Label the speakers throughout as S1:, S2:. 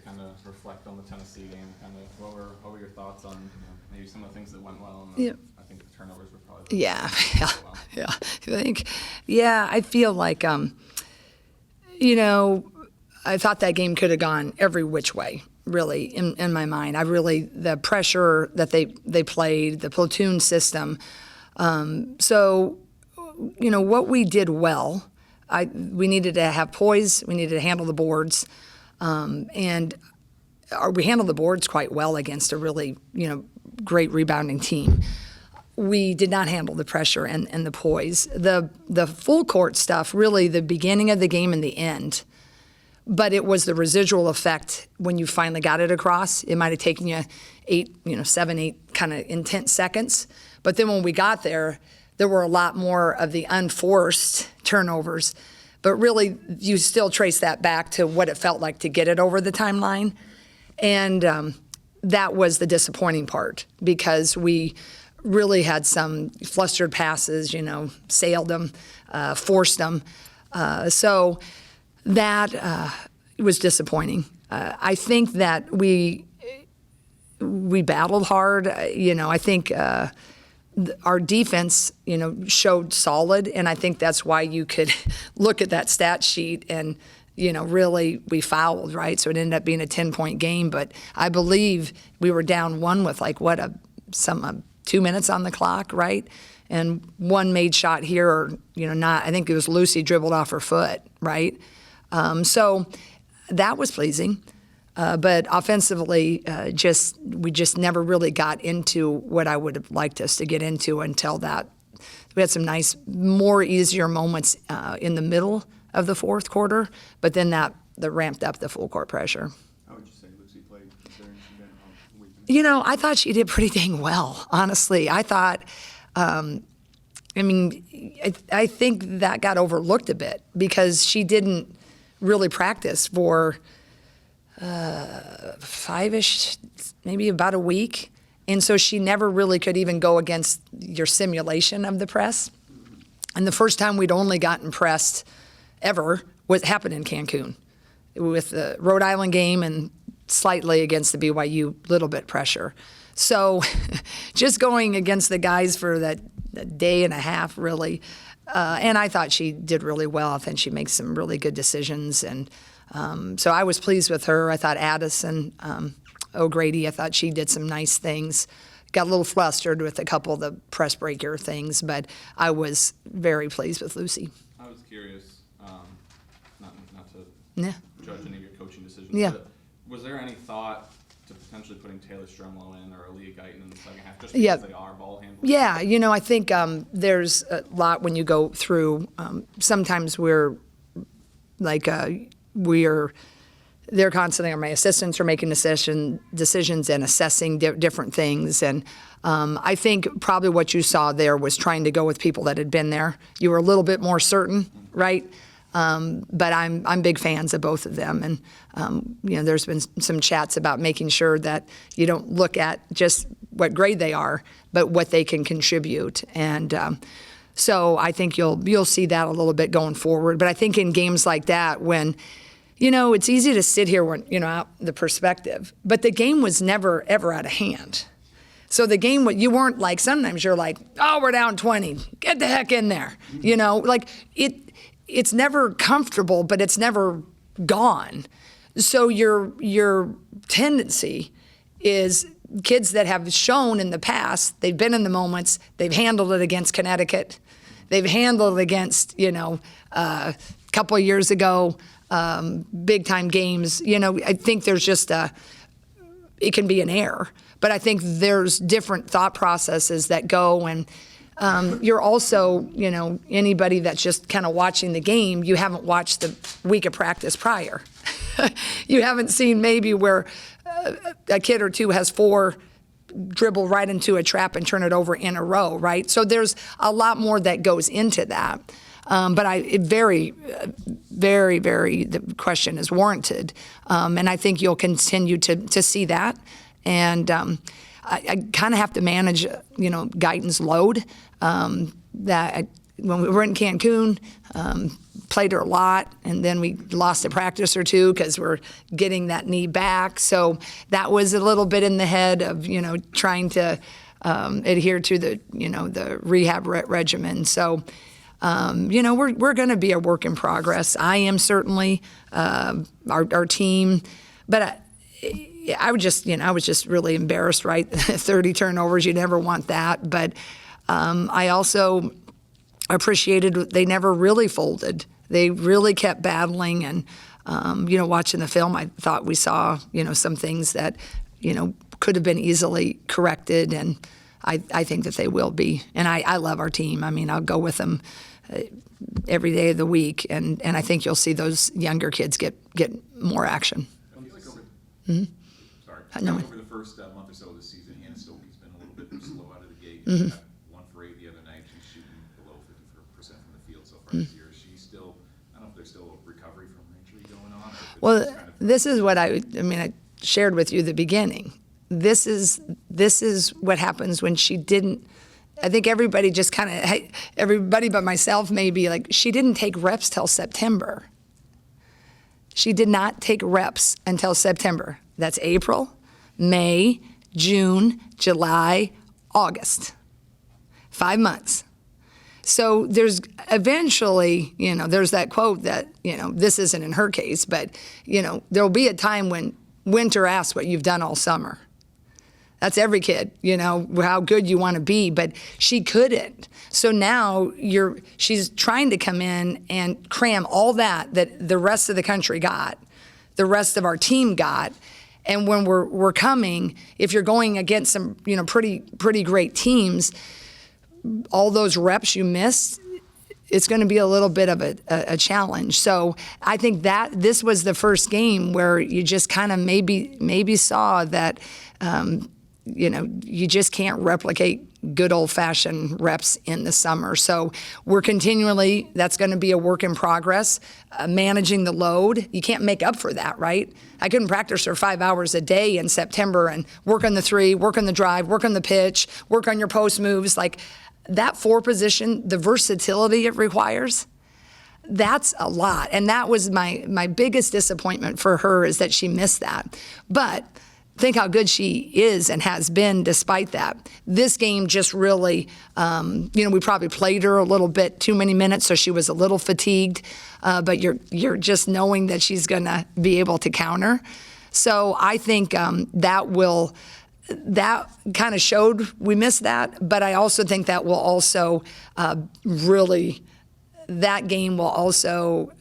S1: kind of reflect on the Tennessee game, kind of what were your thoughts on maybe some of the things that went well? And I think the turnovers were probably the
S2: Yeah,
S1: well.
S2: yeah. I feel like, I thought that game could have gone every which way, really, in my mind. The pressure that they played, the platoon system. So, what we did well, we needed to have poise, we needed to handle the boards, and we handled the boards quite well against a really, great rebounding team. We did not handle the pressure and the poise. The full court stuff, really the beginning of the game and the end, but it was the residual effect when you finally got it across. It might have taken you 7, 8 kind of intense seconds. But then when we got there were a lot more of the unforced turnovers. But really, you still trace that back to what it felt like to get it over the timeline. And that was the disappointing part, because we really had some flustered passes, sailed them, forced them. So that was disappointing. I think that we battled hard. I think our defense, showed solid, and I think that's why you could look at that stat sheet and, really we fouled, right? So it ended up being a 10-point game, but I believe we were down one with 2 minutes on the clock, right? And one made shot here, or, I think it was Lucy dribbled off her foot, right? So that was pleasing. But offensively, we just never really got into what I would have liked us to get into until that. We had some nice, more easier moments in the middle of the fourth quarter, but then that ramped up the full court pressure.
S1: How would you say Lucy played, considering she didn't have weakness?
S2: I thought she did pretty dang well, honestly. I thought, I think that got overlooked a bit because she didn't really practice for 5-ish, maybe about a week. And so she never really could even go against your simulation of the press. And the first time we'd only gotten pressed ever happened in Cancun with the Rhode Island game and slightly against the BYU little bit pressure. So just going against the guys for that day and a half, really. And I thought she did really well. I think she makes some really good decisions. And so I was pleased with her. I thought Addison O'Grady, I thought she did some nice things. Got a little flustered with a couple of the press breaker things, but I was very pleased with Lucy.
S1: I was curious, not to
S2: Yeah.
S1: judge any of your coaching decisions,
S2: Yeah.
S1: but was there any thought to potentially putting Taylor Strumlow in or Aaliyah Guyton in the second half, just because they are ball handlers?
S2: Yeah, I think there's a lot when you go through. Sometimes they're constantly, or my assistants are making decisions and assessing different things. And I think probably what you saw there was trying to go with people that had been there. You were a little bit more certain, right? But I'm big fans of both of them. And, there's been some chats about making sure that you don't look at just what grade they are, but what they can contribute. And so I think you'll see that a little bit going forward. But I think in games like that, when it's easy to sit here when, out the perspective, but the game was never, ever out of hand. So the game, you weren't like, sometimes you're like, oh, we're down 20, get the heck in there. It's never comfortable, but it's never gone. So your tendency is kids that have shown in the past, they've been in the moments, they've handled it against Connecticut, they've handled it against, a couple of years ago, big time games. I think there's just it can be an error, but I think there's different thought processes that go, and you're also, anybody that's just kind of watching the game, you haven't watched the week of practice prior. You haven't seen maybe where a kid or two has 4 dribble right into a trap and turn it over in a row, right? So there's a lot more that goes into that. But very, very, the question is warranted. And I think you'll continue to see that. And I kind of have to manage, Guyton's load. That when we were in Cancun, played her a lot, and then we lost a practice or two because we're getting that knee back. So that was a little bit in the head of, trying to adhere to the rehab regimen. So, we're going to be a work in progress. I am certainly, our team, but I was just really embarrassed, right? 30 turnovers, you never want that. But I also appreciated they never really folded. They really kept battling. And, watching the film, I thought we saw, some things that, could have been easily corrected. And I think that they will be. And I love our team. I mean, I'll go with them every day of the week. And I think you'll see those younger kids get more action.
S3: Over the first month or so of the season, Hannah Stokey's been a little bit slow out of the gate. She got 1 for 8 the other night. She's shooting below 50% from the field so far this year. She's still, I don't know if there's still a recovery from her injury going on.
S2: Well, this is what I shared with you at the beginning. This is what happens when she didn't. I think everybody just everybody but myself maybe, like, she didn't take reps till September. She did not take reps until September. That's April, May, June, July, August. 5 months. So there's eventually, there's that quote that, this isn't in her case, but, there'll be a time when winter asks what you've done all summer. That's every kid, how good you want to be, but she couldn't. So now she's trying to come in and cram all that the rest of the country got, the rest of our team got. And when we're coming, if you're going against some, pretty great teams, all those reps you missed, it's going to be a little bit of a challenge. So I think that this was the first game where you just kind of maybe saw that, you just can't replicate good old-fashioned reps in the summer. So we're continually, that's going to be a work in progress, managing the load. You can't make up for that, right? I couldn't practice for 5 hours a day in September and work on the three, work on the drive, work on the pitch, work on your post moves. Like that 4 position, the versatility it requires, that's a lot. And that was my biggest disappointment for her, is that she missed that. But think how good she is and has been despite that. This game just really, we probably played her a little bit too many minutes, so she was a little fatigued. But you're just knowing that she's going to be able to counter. So I think that kind of showed we missed that. But I also think that will also that game will also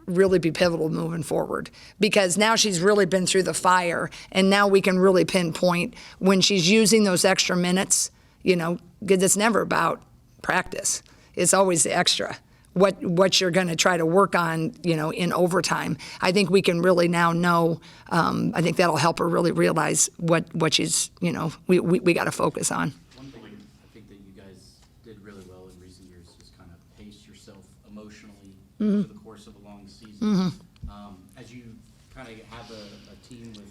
S2: really be pivotal moving forward, because now she's really been through the fire, and now we can really pinpoint when she's using those extra minutes, because it's never about practice. It's always the extra, what you're going to try to work on, in overtime. I think we can really now know, I think that'll help her really realize what she's, we got to focus on.
S4: One thing I think that you guys did really well in recent years is kind of pace yourself emotionally over the course of a long season. As you kind of have a team with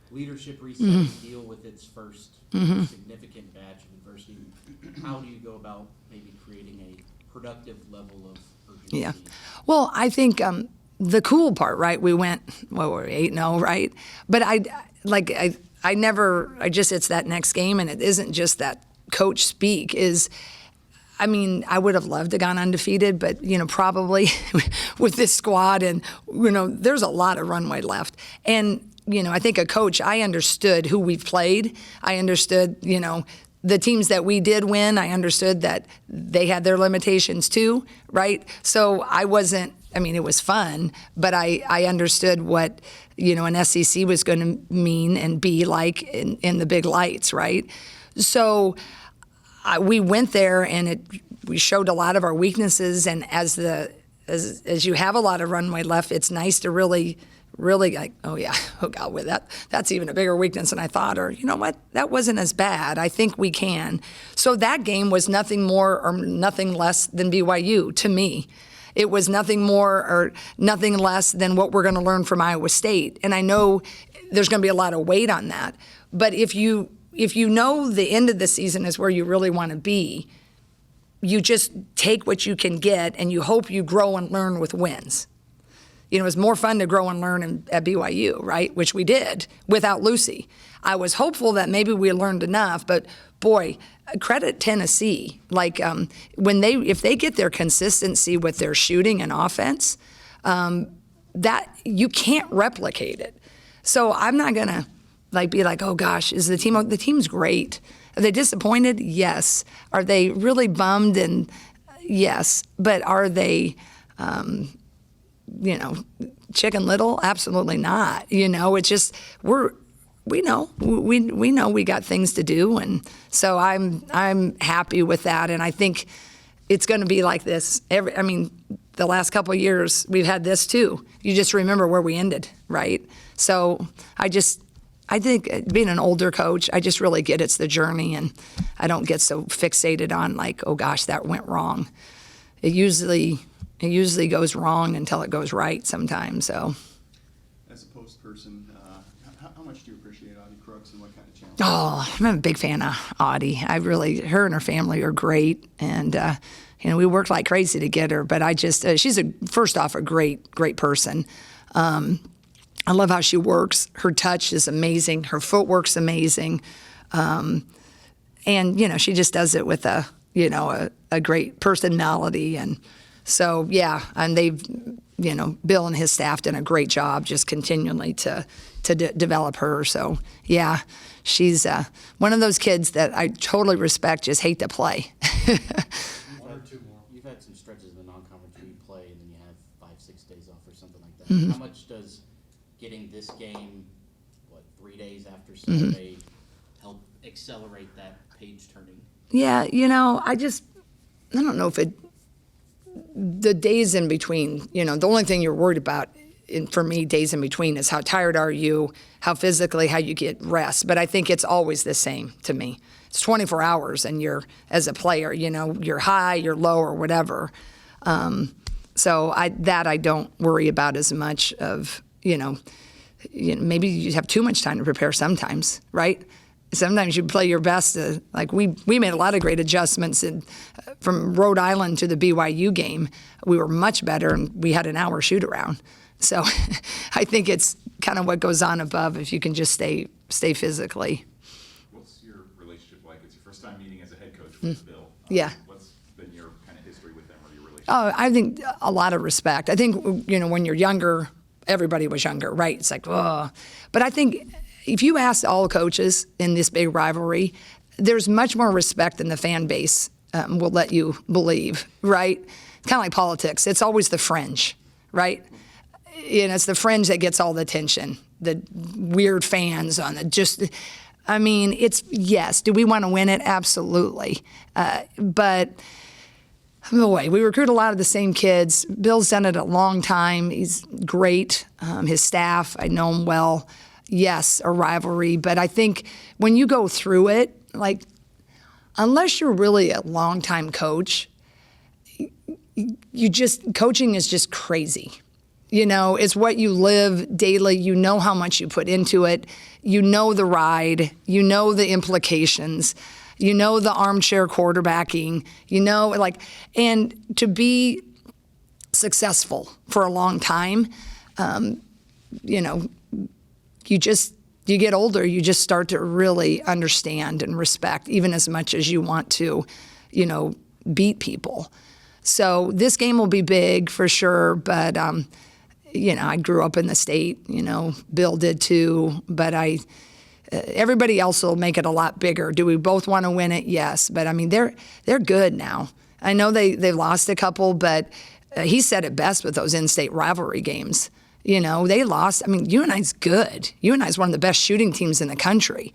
S4: leadership recently deal with its first significant batch of adversity, how do you go about maybe creating a productive level of urgency?
S2: Yeah. Well, I think the cool part, right? We went, we're 8-0, right? But it's that next game, and it isn't just that coach speak I would have loved to have gone undefeated, but, probably with this squad and, there's a lot of runway left. And, I think a coach, I understood who we've played. I understood, the teams that we did win. I understood that they had their limitations too, right? So I wasn't, it was fun, but I understood what, an SEC was going to mean and be like in the big lights, right? So we went there, and we showed a lot of our weaknesses. And as you have a lot of runway left, it's nice to really like, oh God, with that's even a bigger weakness than I thought. Or you know what, that wasn't as bad. I think we can. So that game was nothing more or nothing less than BYU to me. It was nothing more or nothing less than what we're going to learn from Iowa State. And I know there's going to be a lot of weight on that. But if you know the end of the season is where you really want to be, you just take what you can get and you hope you grow and learn with wins. You know, it's more fun to grow and learn at BYU, right? Which we did without Lucy. I was hopeful that maybe we learned enough, but boy, credit Tennessee. Like if they get their consistency with their shooting and offense, that you can't replicate it. So I'm not gonna be like, oh gosh, is the team's great? Are they disappointed? Yes. Are they really bummed? And yes. But are they, Chicken Little? Absolutely not. It's just we know we got things to do, and so I'm happy with that, and I think it's going to be like this. The last couple of years we've had this too. You just remember where we ended, right? So I think being an older coach, I just really get it's the journey, and I don't get so fixated on like, oh gosh, that went wrong. It usually goes wrong until it goes right sometimes. So.
S5: As a post person, how much do you appreciate Audie Crooks and what kind of challenge?
S2: Oh, I'm a big fan of Audie. Her and her family are great, and we worked like crazy to get her. But she's first off a great person. I love how she works. Her touch is amazing. Her footwork's amazing, and she just does it with a great personality. And so yeah, and they've Bill and his staff done a great job just continually to develop her. So yeah, she's one of those kids that I totally respect, just hate to play.
S4: One or two more. You've had some stretches in the non-conference where you play and then you have 5-6 days off or something like that.
S2: Mm-hmm.
S4: How much does getting this game, 3 days after Saturday, help accelerate that page turning?
S2: Yeah, I don't know if the days in between, the only thing you're worried about for me, days in between, is how tired are you, how physically, how you get rest. But I think it's always the same to me. It's 24 hours, and as a player, you're high, you're low, or whatever. So I don't worry about as much of, maybe you have too much time to prepare sometimes, right? Sometimes you play your best. We made a lot of great adjustments from Rhode Island to the BYU game. We were much better, and we had an hour shoot around. So I think it's kind of what goes on above if you can just stay physically.
S3: What's your relationship like? It's your first time meeting as a head coach with Bill.
S2: Yeah.
S3: What's been your kind of history with them or your relationship?
S2: Oh, I think a lot of respect. I think, when you're younger, everybody was younger, right? It's like, oh. But I think if you ask all coaches in this big rivalry, there's much more respect than the fan base will let you believe, right? Kind of like politics. It's always the fringe, right? It's the fringe that gets all the attention, the weird fans on it. Yes, do we want to win it? Absolutely. But boy, we recruit a lot of the same kids. Bill's done it a long time. He's great. His staff, I know him well. Yes, a rivalry. But I think when you go through it, unless you're really a longtime coach, coaching is just crazy. It's what you live daily. You know how much you put into it. You know the ride. You know the implications. You know the armchair quarterbacking. And to be successful for a long time, you get older, you just start to really understand and respect, even as much as you want to, beat people. So this game will be big for sure, but I grew up in the state, Bill did too, but everybody else will make it a lot bigger. Do we both want to win it? Yes, but they're good now. I know they lost a couple, but he said it best with those in-state rivalry games. They lost. UNI's good. UNI's one of the best shooting teams in the country.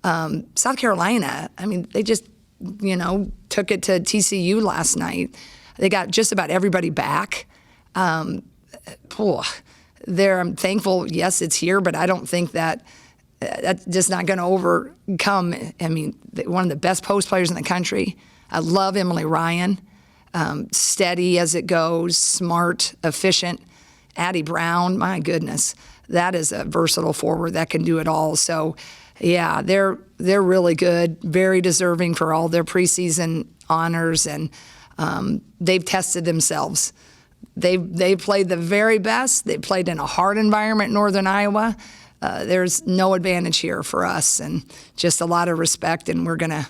S2: South Carolina, they just, took it to TCU last night. They got just about everybody back. I'm thankful, yes, it's here, but I don't think that's just not going to overcome. One of the best post players in the country. I love Emily Ryan. Steady as it goes, smart, efficient. Addie Brown, my goodness. that is a versatile forward that can do it all. So, yeah, they're really good, very deserving for all their preseason honors, and they've tested themselves. They played the very best. They played in a hard environment in Northern Iowa. There's no advantage here for us, and just a lot of respect. And we're gonna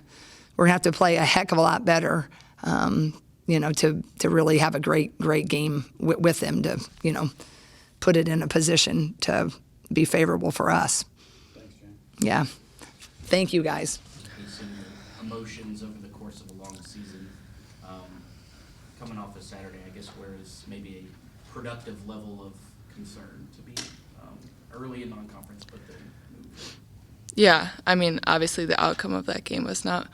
S2: have to play a heck of a lot better, to really have a great game with them to put it in a position to be favorable for us.
S5: Thanks, Jen.
S2: Yeah, thank you guys.
S4: Facing emotions over the course of a long season, coming off a Saturday, I guess, where is maybe a productive level of concern to be early in non-conference, but then move forward?
S6: Yeah, I mean, obviously the outcome of that game was not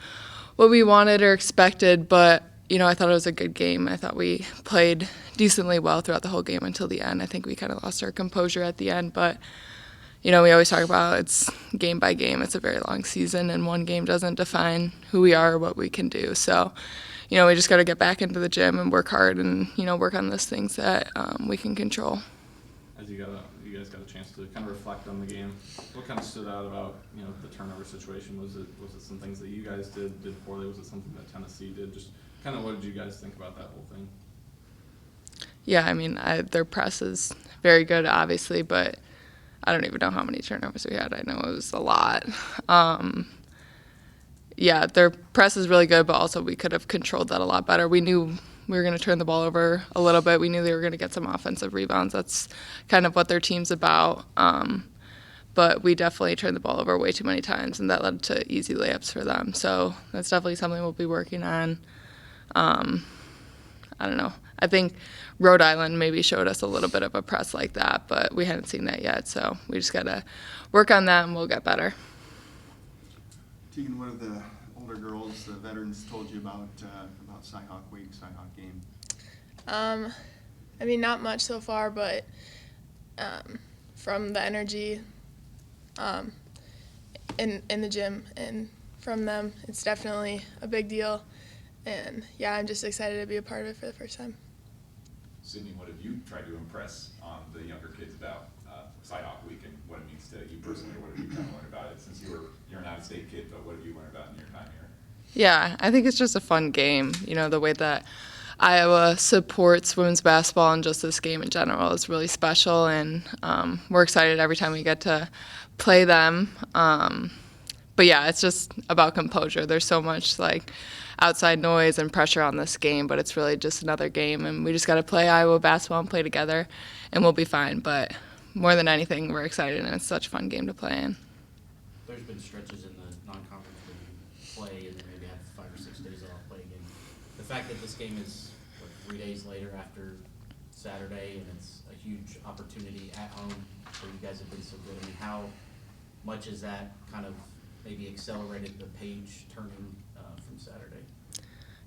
S6: what we wanted or expected, but, I thought it was a good game. I thought we played decently well throughout the whole game until the end. I think we kind of lost our composure at the end, but, we always talk about it's game by game. It's a very long season, and one game doesn't define who we are or what we can do. So, we just got to get back into the gym and work hard and, work on those things that we can control.
S1: As you guys got a chance to kind of reflect on the game, what kind of stood out about the turnover situation? Was it some things that you guys did poorly? Was it something that Tennessee did? Just kind of what did you guys think about that whole thing?
S6: Yeah, I mean, their press is very good, obviously, but I don't even know how many turnovers we had. I know it was a lot. Yeah, their press is really good, but also we could have controlled that a lot better. We knew we were going to turn the ball over a little bit. We knew they were going to get some offensive rebounds. That's kind of what their team's about. But we definitely turned the ball over way too many times, and that led to easy layups for them. So that's definitely something we'll be working on. I don't know. I think Rhode Island maybe showed us a little bit of a press like that, but we hadn't seen that yet. So we just got to work on that, and we'll get better.
S5: Tegan, what have the older girls, the veterans, told you about Cy-Hawk Week, Cy-Hawk game?
S7: I mean, not much so far, but from the energy in the gym and from them, it's definitely a big deal. And, yeah, I'm just excited to be a part of it for the first time.
S3: Sydney, what have you tried to impress on the younger kids about Cy-Hawk Week and what it means to you personally? What have you kind of learned about it since you're an out-of-state kid, but what have you learned about in your time here?
S6: Yeah, I think it's just a fun game. The way that Iowa supports women's basketball and just this game in general is really special, and we're excited every time we get to play them. But yeah, it's just about composure. There's so much outside noise and pressure on this game, but it's really just another game, and we just got to play Iowa basketball and play together, and we'll be fine. But more than anything, we're excited, and it's such a fun game to play in.
S4: There's been stretches in the non-conference where you play and then maybe have 5 or 6 days off, play again. The fact that this game is 3 days later after Saturday, and it's a huge opportunity at home where you guys have been so good. I mean, how much is that kind of maybe accelerated the page turning from Saturday?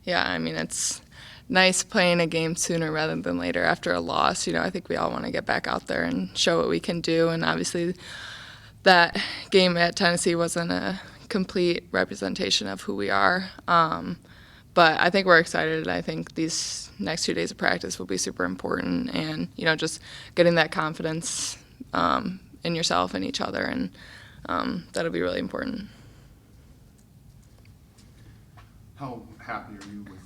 S6: Yeah, I mean, it's nice playing a game sooner rather than later after a loss. I think we all want to get back out there and show what we can do, and obviously that game at Tennessee wasn't a complete representation of who we are. But I think we're excited. I think these next 2 days of practice will be super important, and just getting that confidence in yourself and each other, and that'll be really important.
S5: How happy are you with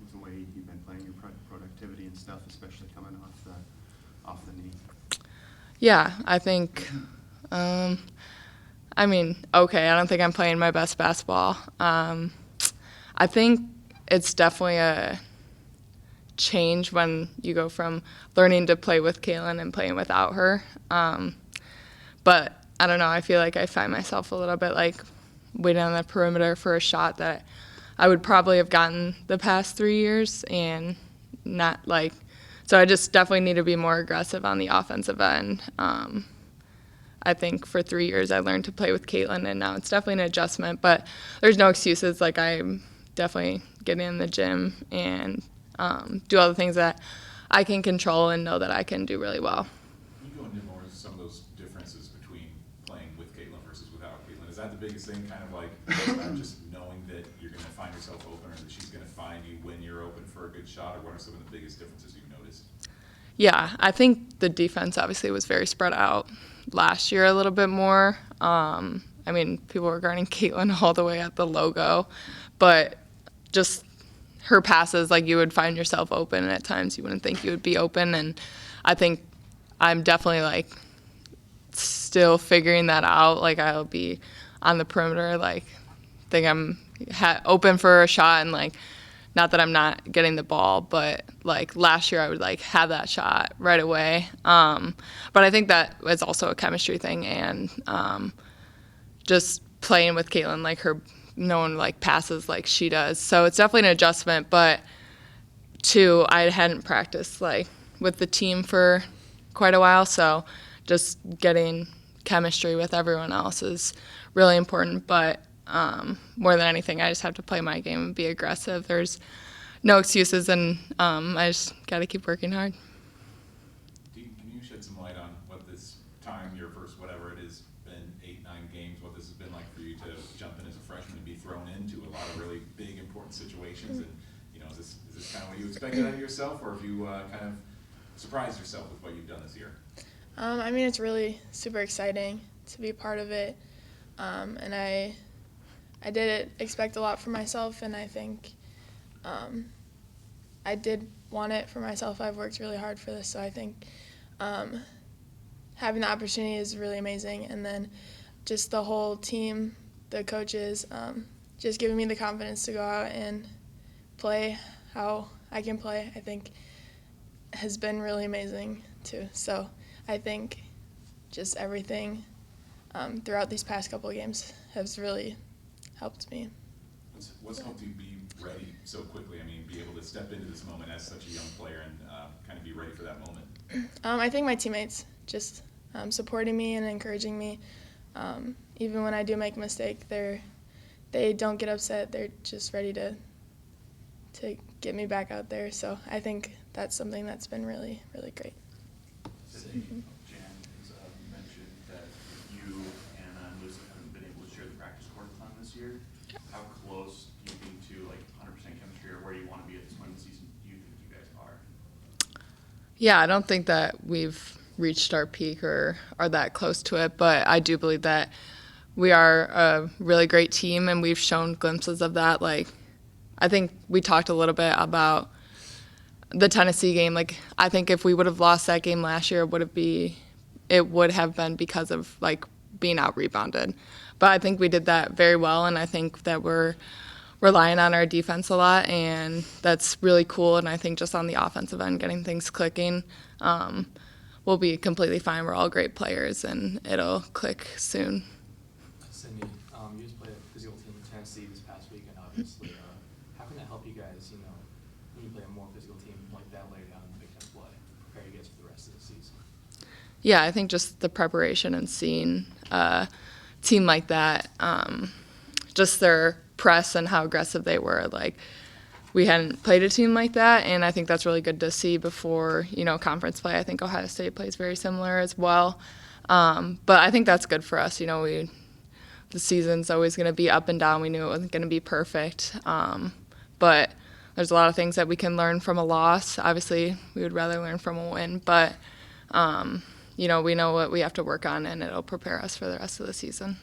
S5: with the way you've been playing, your productivity and stuff, especially coming off the knee?
S6: Yeah, I think. Okay. I don't think I'm playing my best basketball. I think it's definitely a change when you go from learning to play with Kaylin and playing without her. But I don't know. I feel like I find myself a little bit waiting on the perimeter for a shot that I would probably have gotten the past 3 years, and not so I just definitely need to be more aggressive on the offensive end. I think for 3 years I learned to play with Caitlin, and now it's definitely an adjustment, but there's no excuses. I'm definitely getting in the gym and do all the things that I can control and know that I can do really well.
S3: Can you go into more of some of those differences between playing with Caitlin versus without Caitlin? Is that the biggest thing, kind of just knowing that you're going to find yourself open, or that she's going to find you when you're open for a good shot, or what are some of the biggest differences you've noticed?
S6: Yeah, I think the defense obviously was very spread out last year a little bit more. I mean, people were guarding Caitlin all the way at the logo, but just her passes, like you would find yourself open, and at times you wouldn't think you would be open. And I think I'm definitely like still figuring that out. Like I'll be on the perimeter, like think I'm open for a shot, and like not that I'm not getting the ball, but like last year I would like have that shot right away. But I think that is also a chemistry thing, and just playing with Caitlin, like her knowing like passes like she does. So it's definitely an adjustment, but two, I hadn't practiced like with the team for quite a while, so just getting chemistry with everyone else is really important. But more than anything, I just have to play my game and be aggressive. There's no excuses, and I just got to keep working hard.
S3: Can you shed some light on what this time, your first whatever it is, been 8-9 games, what this has been like for you to jump in as a freshman and be thrown into a lot of really big, important situations? And is this kind of what you expected out of yourself, or have you kind of surprised yourself with what you've done this year?
S7: I mean, it's really super exciting to be a part of it, and I did expect a lot from myself, and I think I did want it for myself. I've worked really hard for this, so I think having the opportunity is really amazing. And then just the whole team, the coaches, just giving me the confidence to go out and play how I can play, I think has been really amazing too. So I think just everything throughout these past couple of games has really helped me.
S3: What's helped you be ready so quickly? I mean, be able to step into this moment as such a young player and kind of be ready for that moment?
S7: I think my teammates just supporting me and encouraging me. Even when I do make a mistake, they don't get upset. They're just ready to get me back out there. So I think that's something that's been really, really great.
S8: Jan has mentioned that you and Lucy haven't been able to share the practice court time this year. How close do you think to like 100% chemistry, or where do you want to be at this point in the season? Do you think you guys are?
S6: Yeah, I don't think that we've reached our peak or are that close to it, but I do believe that we are a really great team, and we've shown glimpses of that. Like, I think we talked a little bit about the Tennessee game. Like, I think if we would have lost that game last year, it would have been because of like being out rebounded. But I think we did that very well, and I think that we're relying on our defense a lot, and that's really cool. And I think just on the offensive end, getting things clicking, we'll be completely fine. We're all great players, and it'll click soon.
S9: Cindy, you just played a physical team in Tennessee this past weekend, obviously. How can that help you guys, when you play a more physical team like that later down in the Big Ten play, prepare you guys for the rest of the season?
S6: Yeah, I think just the preparation and seeing a team like that, just their press and how aggressive they were. Like, we hadn't played a team like that, and I think that's really good to see before, conference play. I think Ohio State plays very similar as well. But I think that's good for us. The season's always going to be up and down. We knew it wasn't going to be perfect. But there's a lot of things that we can learn from a loss. Obviously, we would rather learn from a win, but we know what we have to work on, and it'll prepare us for the rest of the season.